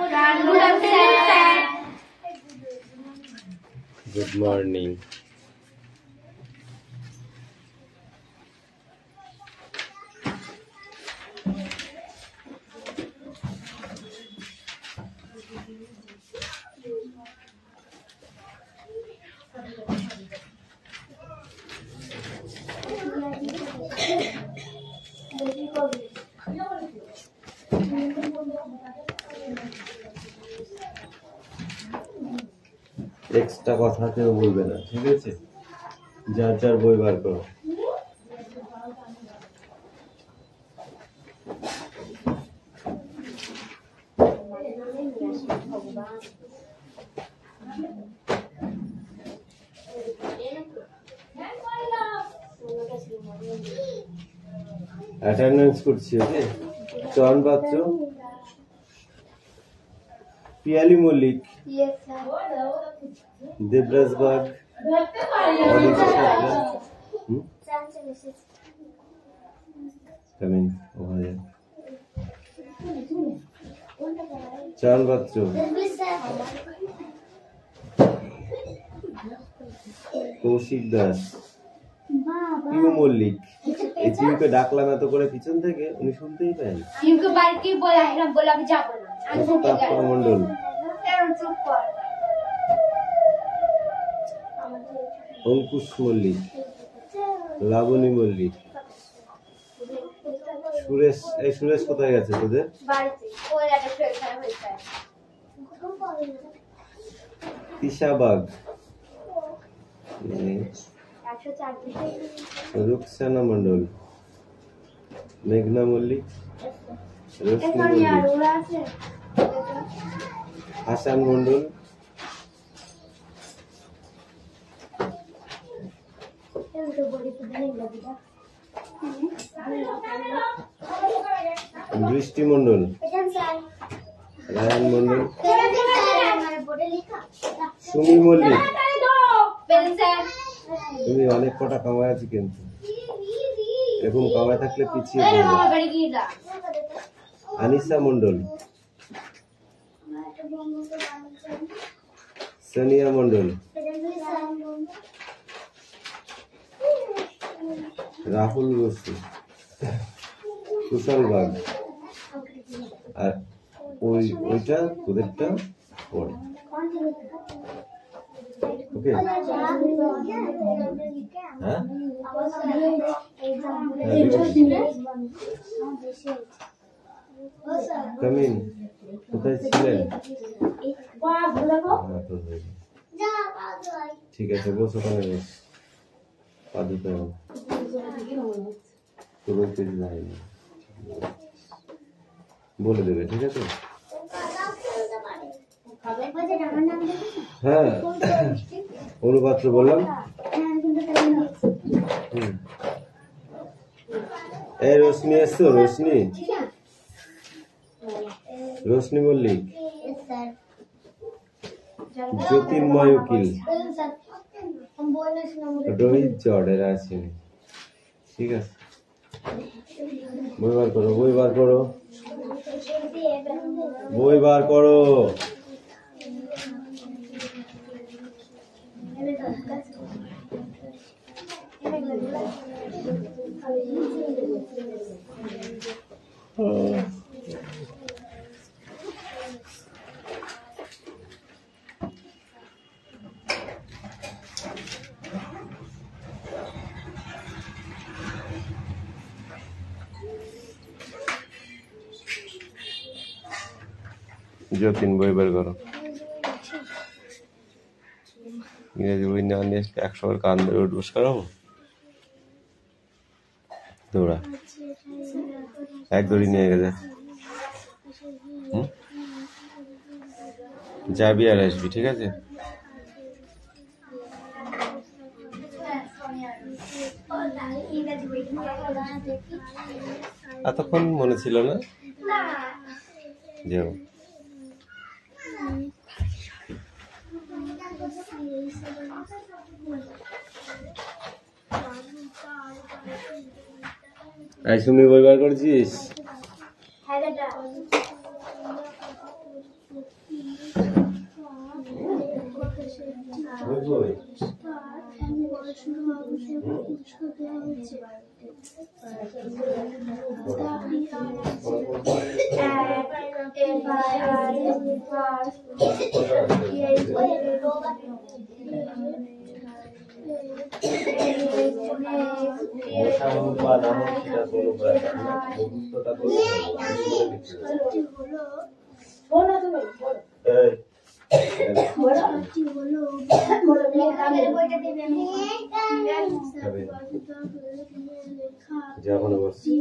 Good morning. Extra कथा केउ बोलबे ना ठीक আছে যার যার বই বার করো অ্যাটেন্ডেন্স করছি ওকে চয়ন পাত্র পিয়ালি মল্লিক Yes, sir. देवराज बाग चांद बच्चों कौशिक दास পিউ মল্লিক এই চিউকে ডাকলাম এত করে পিছন থেকে উনি শুনতেই পারেন চিউকে বাড়ি বলা না বলা আমি যাব না আমি মুস্তাফা মণ্ডল চুপ কর অঙ্কুশ মল্লিক লাবণী মল্লিক সুরেশ এই সুরেশ কোথায় গেছে তোদের বাড়িতে ওই একটা ফেলখানা হইছে তিশাবাগ রুকসানা মণ্ডল মেঘনা মল্লিক রশ্মি মল্লিক হাসান মণ্ডল বৃষ্টি মণ্ডল রায়ন মণ্ডল সুমি মল্লিক তুমি অনেক কটা কামাই আছি কিন্তু এরকম কামাই থাকলে পিছিয়ে পড়বে আনিসা মণ্ডল সোনিয়া মণ্ডল রাহুল বসু কুশল বাগ আর ওইটা তোদেরটা পড়ে ওকে হ্যাঁ কামিন কোথায় ছিলেন ঠিক আছে বসো ওখানে বস পা ধুতে হবে তো বলতে যায়নি বলে দেবে ঠিক আছে হ্যাঁ অনুপাত্র বললাম এই রোশনি এসছো রোশনি রোশনি মল্লিক জ্যোতির্ময় উকিল রোহিত জড এরা আছেন ঠিক আছে বই বার করো বই বার করো বই বার করো যতীন বই বের করো ইংরেজি বই না নিয়ে 100 বার কান ধরে উঠবস করাবো দৌড়া এক দড়ি নিয়ে গেছে যাবি আর আসবি ঠিক আছে এতক্ষণ মনে ছিল না যাও আই তুমি বই বার করেছিস হবে যখন বসছি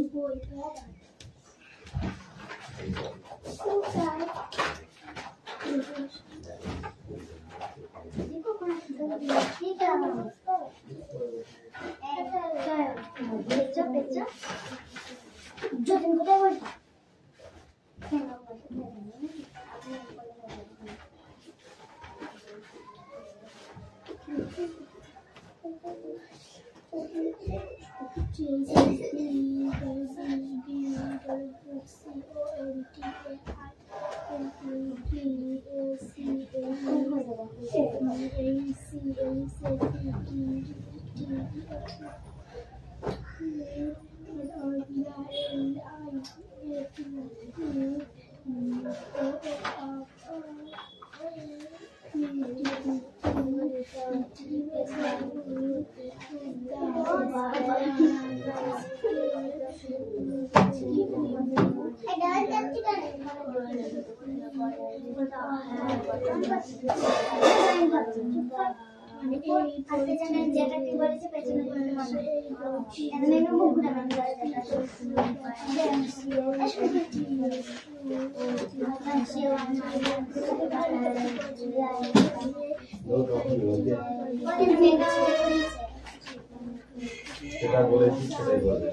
সেটা বলেছি সেটাই বলে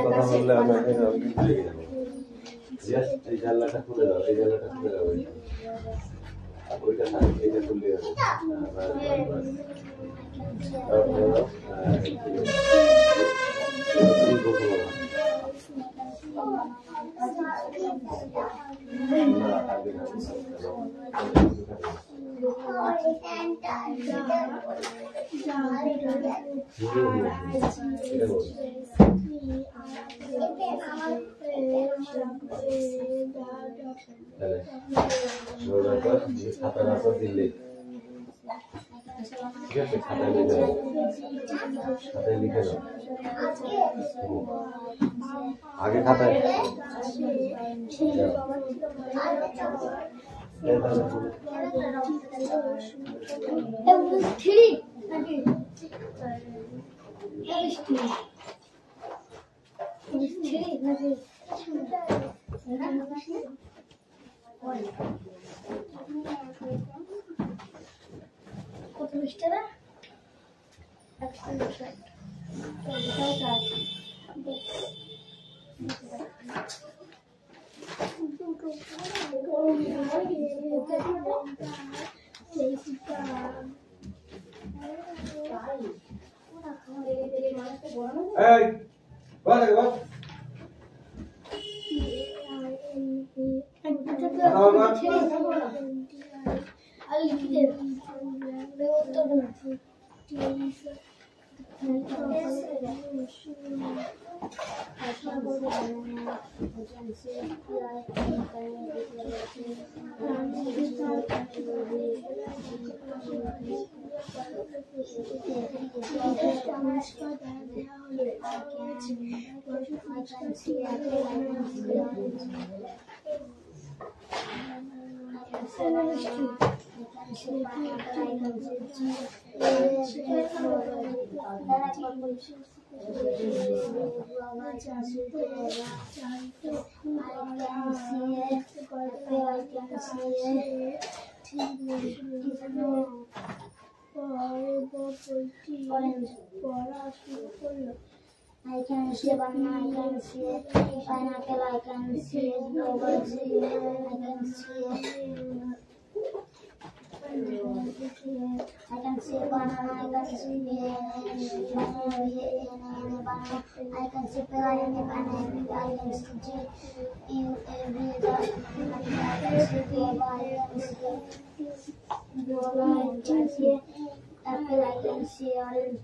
কথা বললে আমি ভুলে গেলাম এই জানলাটা খুলে দাও এই জানলাটা খুলে দাও ওইটা এটা খুললে খাতা দিল্লি ঠিক আছে খাতায় লিখে দাও খাতায় লিখে দাও আগে খাতায় কত মিষ্টি না I can see banana, I can see pineapple, I can see yogurt, I can see banana, I can see I can see banana, I can see see orange.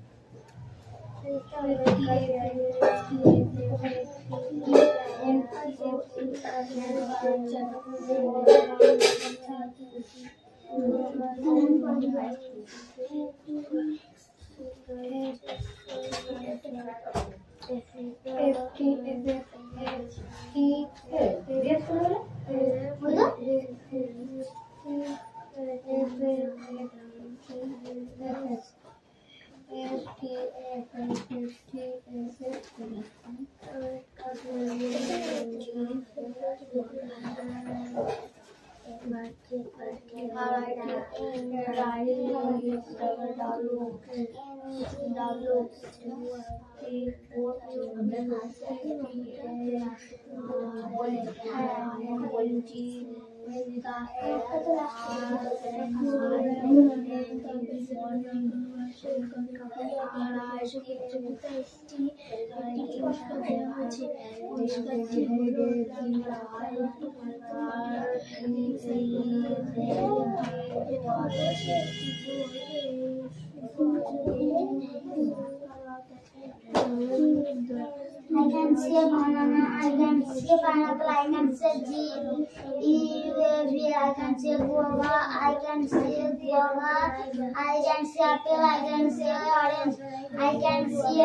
I can see a banana, I can see a pineapple, I can see a jeep, I can see a guava, I can see a guava, I can see apple, I can see orange, I can see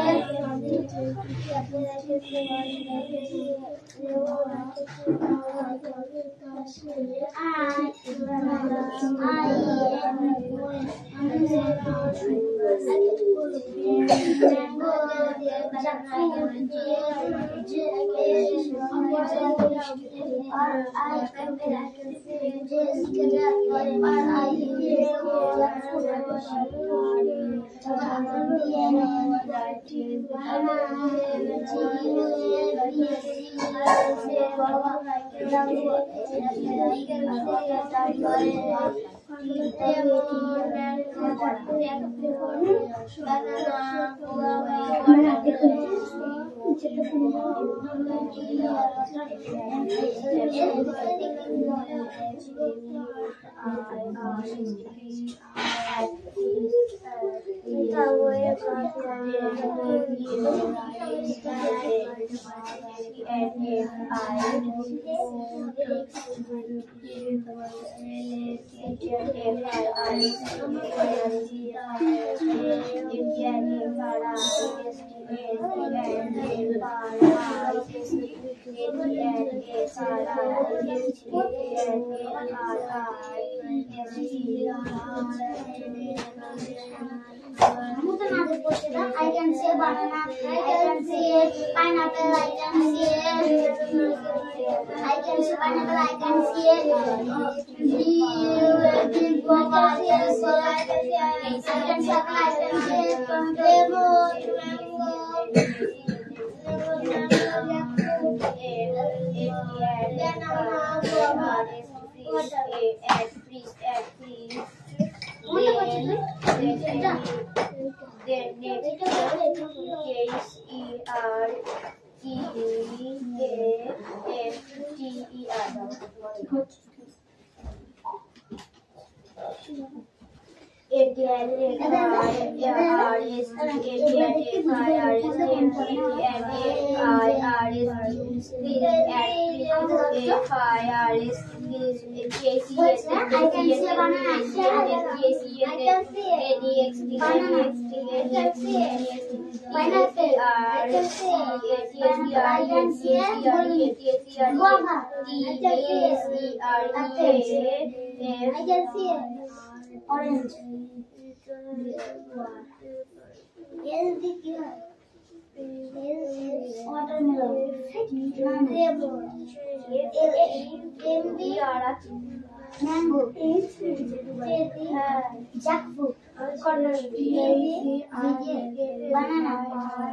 I can see a banana, I can see a pineapple, I can see a pineapple, I can see a guava, I can see orange. Watermelon, mango, jackfruit, banana, guava,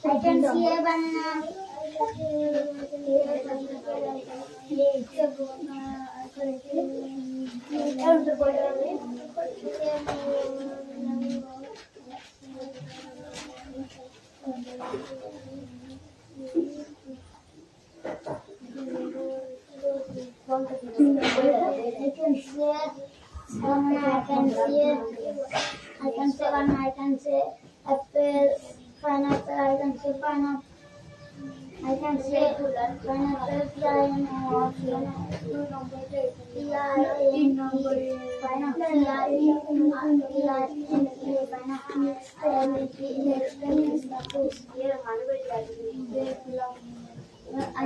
I can see a banana. I can say banana, I can say apple, pineapple, I can say pineapple. I can say pineapple, I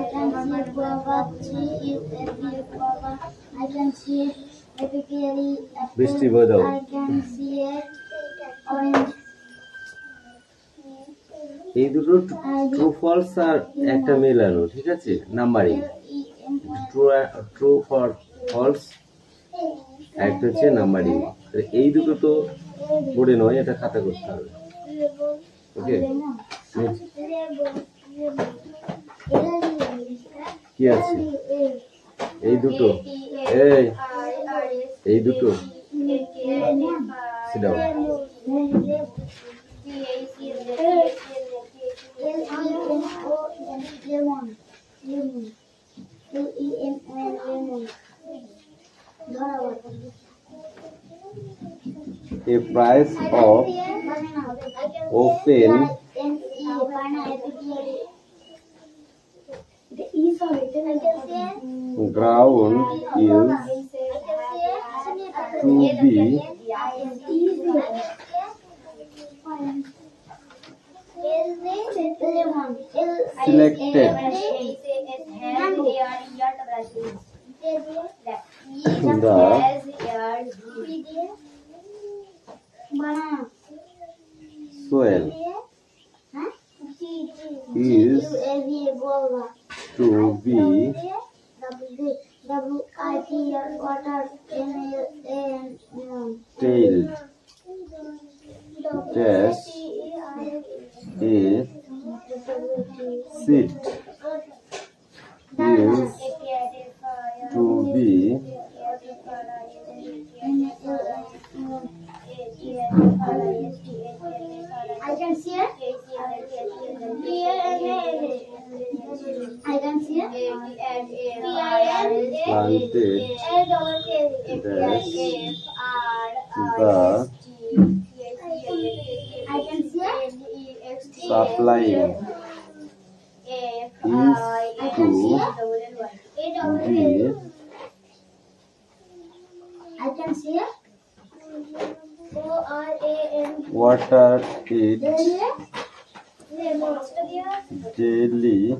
can see guava, tree is a big guava. I can see a berry, বৃষ্টি বাদল I can see a orange. এই দুটো true false আর একটা মেলানো, ঠিক আছে, numbering. True for false, একটা হচ্ছে numbering. এই দুটো তো বোর্ডে নয়, এটা খাতা করতে হবে। ওকে, কি আছে এই দুটো? এই দুটো সিদাও। A price of open ground is to be selected soil is to be tailed dash is seed is to be I can see it. I can see it. planted dash I can see it. supplying is to be I can see it. water it daily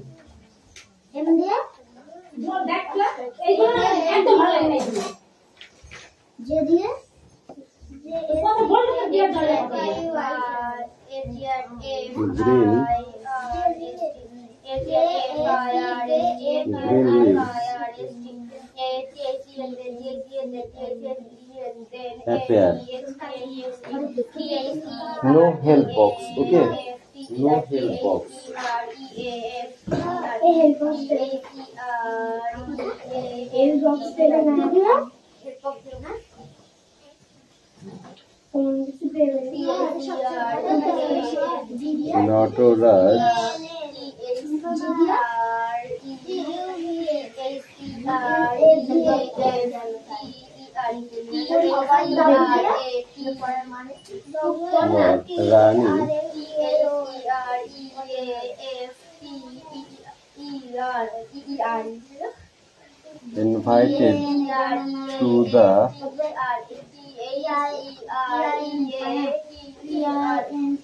green appear. No help box, okay? No help box. Notoraj Rani invited to the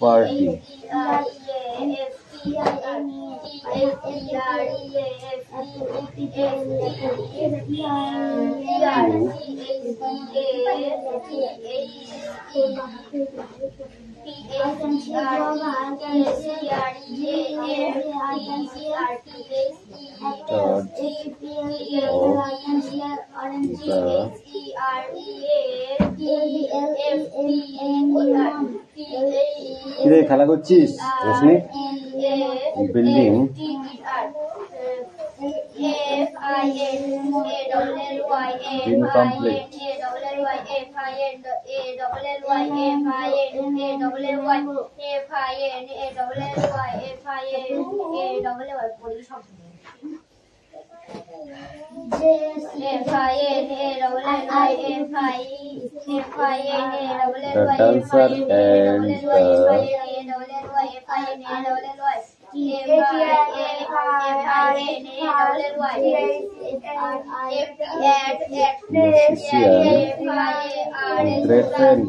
Party. কিরে খেলা করছিস Roshni? Building incomplete. The dancer and great friend.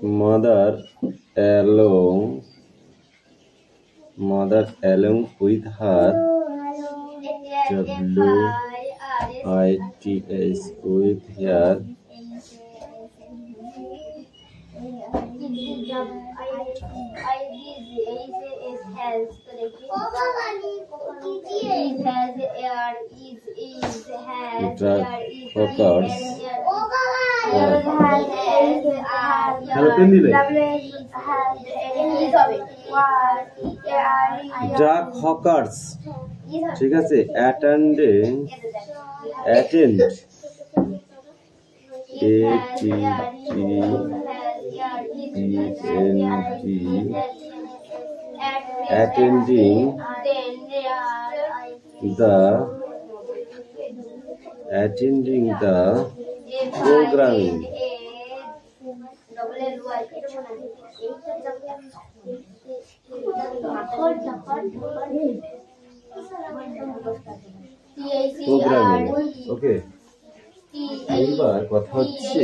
Mother along with her WITS with her drug hawkers ঠিক আছে attend attending the programming. ওকে এইবার কথা হচ্ছে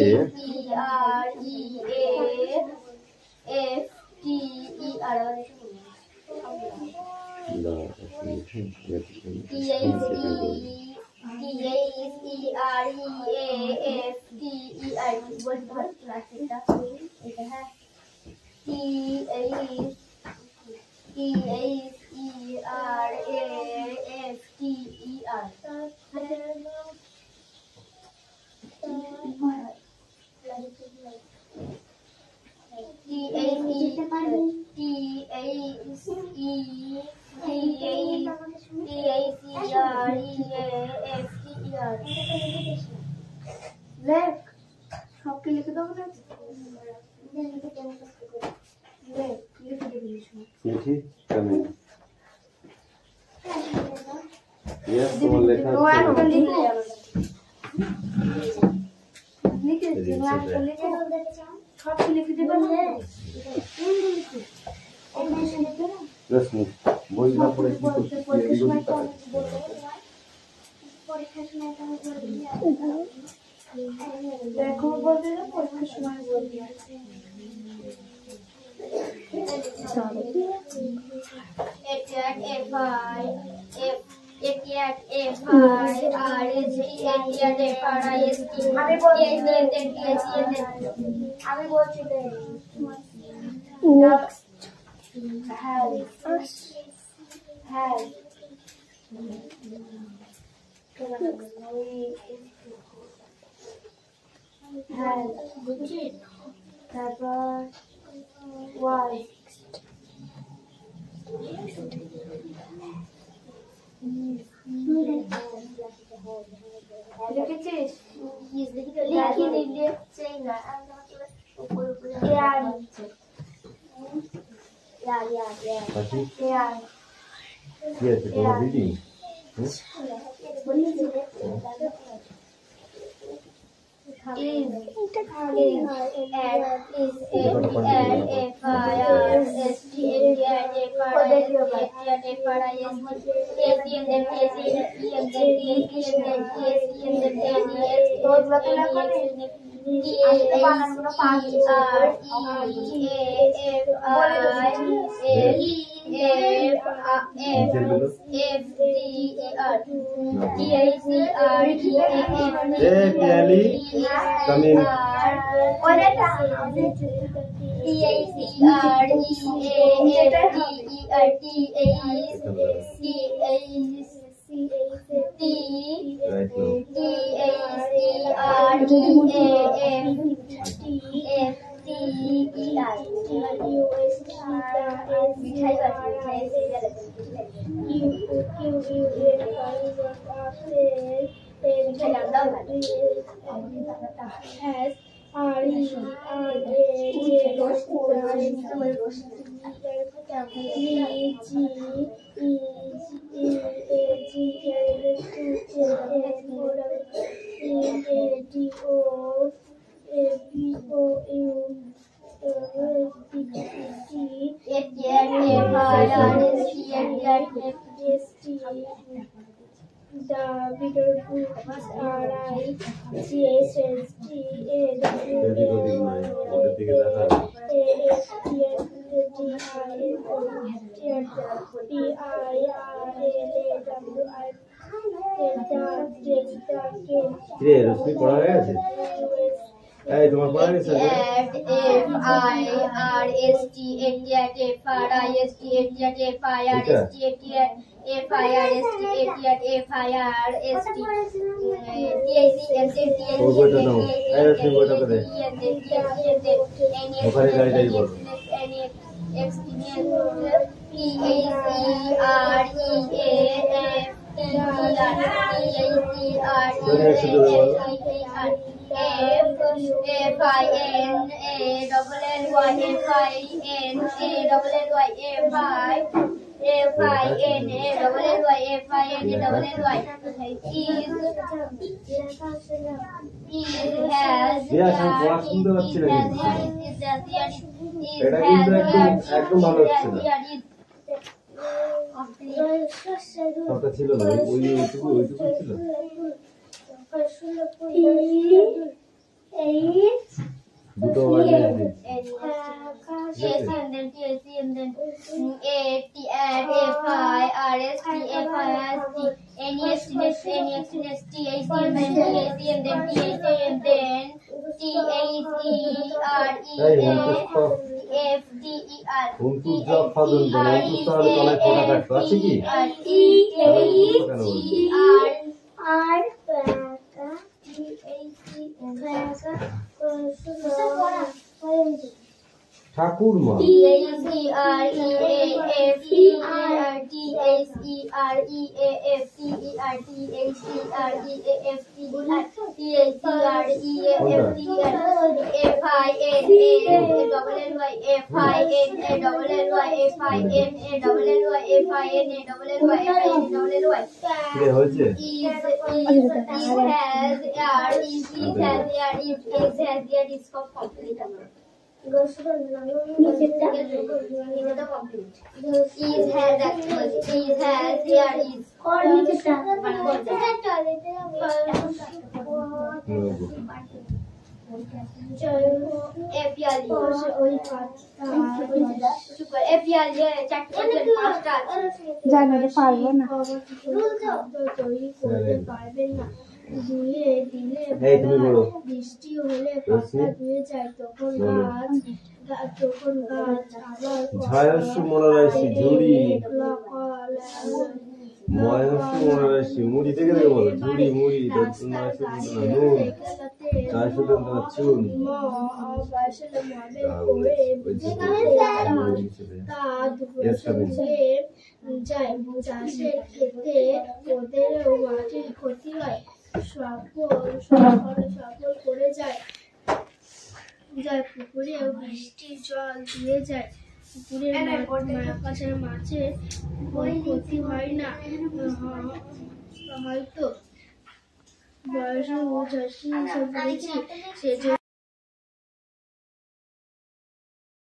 বই না পড়ে কি দেখো বলতে পরীক্ষার সময় বলবি আমি বলছি তারপর ওয়াই লিখেছিস লিখি দিলে চাই না কি আছে তোমার দিদি? রশ্মি পড়া হয়ে গেছে? এই তোমার পড়া গেছে? ওখানে গাড়িটাই বলো। এটা কিন্তু একদম ভালো হচ্ছে না। সবটা ছিল না, ওইটুকু ছিল। দুটো ঠাকুরমা জানাতে পারবো না। বৃষ্টি হলে পাতা ধুয়ে যায়, তখন গাছ ময়ূরী মুড়ি থেকে দেখে বলো ঝুড়ি মুড়ি চুন চাষের ক্ষেত্রে ওদের মাটির ক্ষতি হয়, সফল করে যায় পুকুরে বৃষ্টির জল দিয়ে যায়, পুকুরের মাছের কোনো ক্ষতি হয় না। হয়তো বয়সে ও চাষি এসে বলেছি, সেজন্য